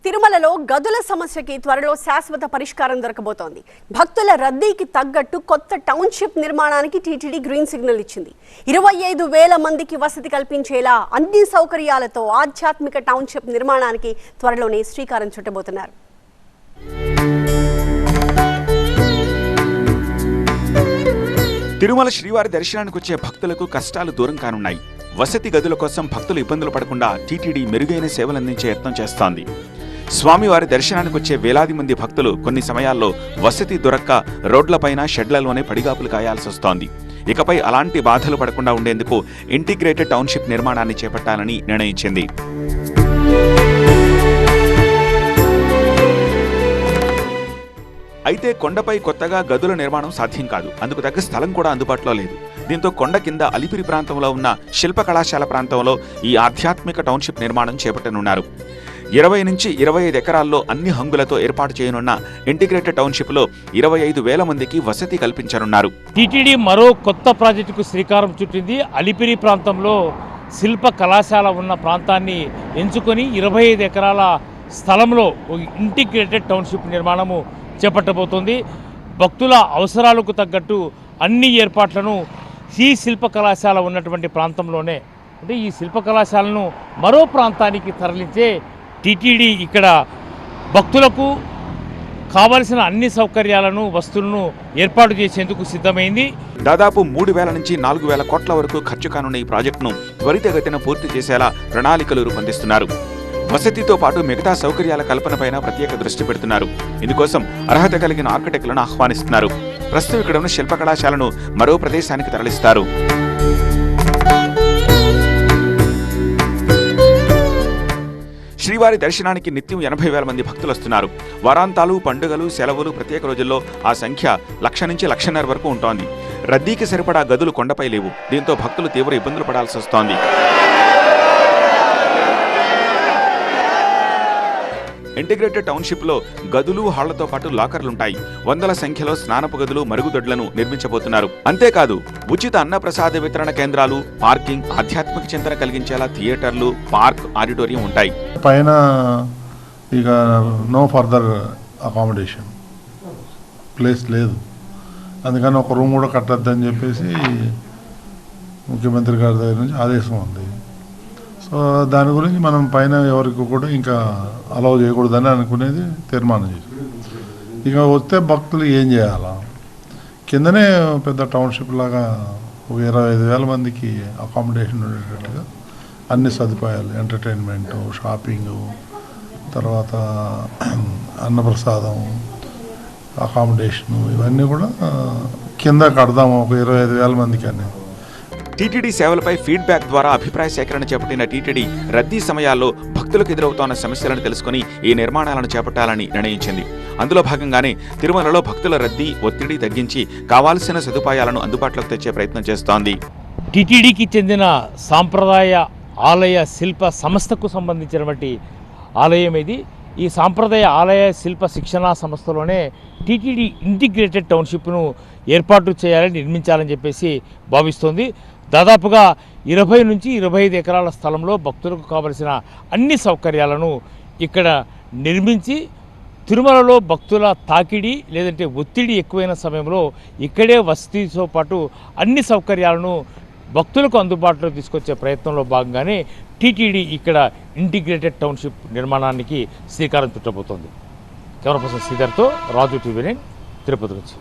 తిరుమలలో గదుల సమస్యకి త్వరలో శాశ్వత పరిష్కారం దొరకబోతోంది. భక్తుల రద్దీకి తగ్గట్టు కొత్త టౌన్షిప్ నిర్మాణానికి టీటీడీ గ్రీన్ సిగ్నల్ ఇచ్చింది. 25,000 మందికి వసతి కల్పించేలా అన్ని సౌకర్యాలతో ఆధ్యాత్మిక టౌన్షిప్ నిర్మాణానికి త్వరలోనే శ్రీకారం చుట్టబోతున్నారు. తిరుమల శ్రీవారి దర్శనానికి వచ్చే భక్తులకు కష్టాలు దూరం కానున్నాయి. వసతి గదుల కోసం భక్తులు ఇబ్బందులు పడకుండా టీటీడీ మెరుగైన సేవలందించే యత్నం చేస్తోంది. స్వామివారి దర్శనానికి వచ్చే వేలాది మంది భక్తులు కొన్ని సమయాల్లో వసతి దొరక్క రోడ్లపైన షెడ్లలోనే పడిగాపులు కాయాల్సి వస్తోంది. ఇకపై అలాంటి బాధలు పడకుండా ఉండేందుకు ఇంటిగ్రేటెడ్ టౌన్షిప్ నిర్మాణాన్ని చేపట్టాలని నిర్ణయించింది. అయితే కొండపై కొత్తగా గదుల నిర్మాణం సాధ్యం కాదు. అందుకు తగ్గ స్థలం కూడా అందుబాటులో లేదు. దీంతో కొండ కింద అలిపిరి ప్రాంతంలో ఉన్న శిల్ప కళాశాల ప్రాంతంలో ఈ ఆధ్యాత్మిక టౌన్షిప్ నిర్మాణం చేపట్టనున్నారు. 20 నుంచి 25 ఎకరాల్లో అన్ని హంగులతో ఏర్పాటు చేయనున్న ఇంటిగ్రేటెడ్ టౌన్షిప్ లో 25,000 మందికి వసతి కల్పించనున్నారు. టీటీడీ మరో కొత్త ప్రాజెక్టుకు శ్రీకారం చుట్టింది. అలిపిరి ప్రాంతంలో శిల్ప కళాశాల ఉన్న ప్రాంతాన్ని ఎంచుకొని 25 ఎకరాల స్థలంలో ఇంటిగ్రేటెడ్ టౌన్షిప్ నిర్మాణము చేపట్టబోతోంది. భక్తుల అవసరాలకు తగ్గట్టు అన్ని ఏర్పాట్లను ఈ శిల్ప కళాశాల ఉన్నటువంటి ప్రాంతంలోనే, అంటే ఈ శిల్ప కళాశాలను మరో ప్రాంతానికి తరలించే టీటీడీ ఇక్కడ భక్తులకు కావలసిన అన్ని సౌకర్యాలను వస్తువులను ఏర్పాటు చేసేందుకు సిద్ధమైంది. దాదాపు 3,000 నుంచి 4,000 కోట్ల వరకు ఖర్చు కానున్న ఈ ప్రాజెక్టును త్వరితగతిన పూర్తి చేసేలా ప్రణాళికలు రూపొందిస్తున్నారు. వసతితో పాటు మిగతా సౌకర్యాల కల్పనపైన ప్రత్యేక దృష్టి పెడుతున్నారు. ఇందుకోసం అర్హత కలిగిన ఆర్కిటెక్టులను ఆహ్వానిస్తున్నారు. ప్రస్తుతం ఇక్కడ ఉన్న శిల్ప కళాశాలను మరో ప్రదేశానికి తరలిస్తారు. శ్రీవారి దర్శనానికి నిత్యం 80,000 మంది భక్తులు వస్తున్నారు. వారాంతాలు, పండుగలు, సెలవులు, ప్రత్యేక రోజుల్లో ఆ సంఖ్య 1,00,000 నుంచి 1,50,000 వరకు ఉంటోంది. రద్దీకి సరిపడా గదులు కొండపై లేవు. దీంతో భక్తులు తీవ్ర ఇబ్బందులు పడాల్సి వస్తోంది. ఇంటిగ్రేటెడ్ టౌన్షిప్ లో గదులు, హాళ్లతో పాటు లాకర్లుంటాయి. వందల సంఖ్యలో స్నానపు గదులు, మరుగుదొడ్లను నిర్మించబోతున్నారు. అంతేకాదు ఉచిత అన్నప్రసాద వితరణ కేంద్రాలు, పార్కింగ్, ఆధ్యాత్మిక చింతన కలిగించేలా థియేటర్లు, పార్క్, ఆడిటోరియం ఉంటాయి. పైన ఇక నో ఫర్దర్ అకామిడేషన్ ప్లేస్ లేదు. అందుకని ఒక రూమ్ కూడా కట్టద్దని చెప్పేసి ముఖ్యమంత్రి గారి దగ్గర నుంచి ఆదేశం ఉంది. సో దాని గురించి మనం పైన ఎవరికి కూడా ఇంకా అలౌ చేయకూడదని అనుకునేది తీర్మానం చేసి, ఇక వస్తే భక్తులు ఏం చేయాలా, కిందనే పెద్ద టౌన్షిప్ లాగా ఒక 25,000 మందికి అకామిడేషన్ ఉండేటట్టుగా అన్ని సదుపాయాలు, ఎంటర్టైన్మెంటు, షాపింగు, తర్వాత అన్నప్రసాదం, అకామిడేషను, ఇవన్నీ కూడా కింద కడదాము ఒక 25,000 మందికి అనేది. టీటీడీ సేవలపై ఫీడ్బ్యాక్ ద్వారా అభిప్రాయ సేకరణ చేపట్టిన టీటీడీ రద్దీ సమయాల్లో భక్తులకు ఎదురవుతున్న సమస్యలను తెలుసుకుని ఈ నిర్మాణాలను చేపట్టాలని నిర్ణయించింది. అందులో భాగంగానే తిరుమలలో భక్తుల రద్దీ, ఒత్తిడి తగ్గించి కావాల్సిన సదుపాయాలను అందుబాటులోకి తెచ్చే ప్రయత్నం చేస్తోంది. టీటీడీకి చెందిన సాంప్రదాయ ఆలయ శిల్ప సంస్థకు సంబంధించినటువంటి ఆలయం ఇది. ఈ సాంప్రదాయ ఆలయ శిల్ప శిక్షణా సంస్థలోనే టీటీడీ ఇంటిగ్రేటెడ్ టౌన్షిప్ను ఏర్పాటు చేయాలని, నిర్మించాలని చెప్పేసి భావిస్తోంది. దాదాపుగా 20 నుంచి 25 ఎకరాల స్థలంలో భక్తులకు కావలసిన అన్ని సౌకర్యాలను ఇక్కడ నిర్మించి తిరుమలలో భక్తుల తాకిడి లేదంటే ఒత్తిడి ఎక్కువైన సమయంలో ఇక్కడే వసతితో పాటు అన్ని సౌకర్యాలను భక్తులకు అందుబాటులో తీసుకొచ్చే ప్రయత్నంలో భాగంగానే టీటీడీ ఇక్కడ ఇంటిగ్రేటెడ్ టౌన్షిప్ నిర్మాణానికి శ్రీకారం చుట్టబోతోంది. కెమెరా పర్సన్ శ్రీధర్తో రాజు టీవీ 9 తిరుపతి నుంచి.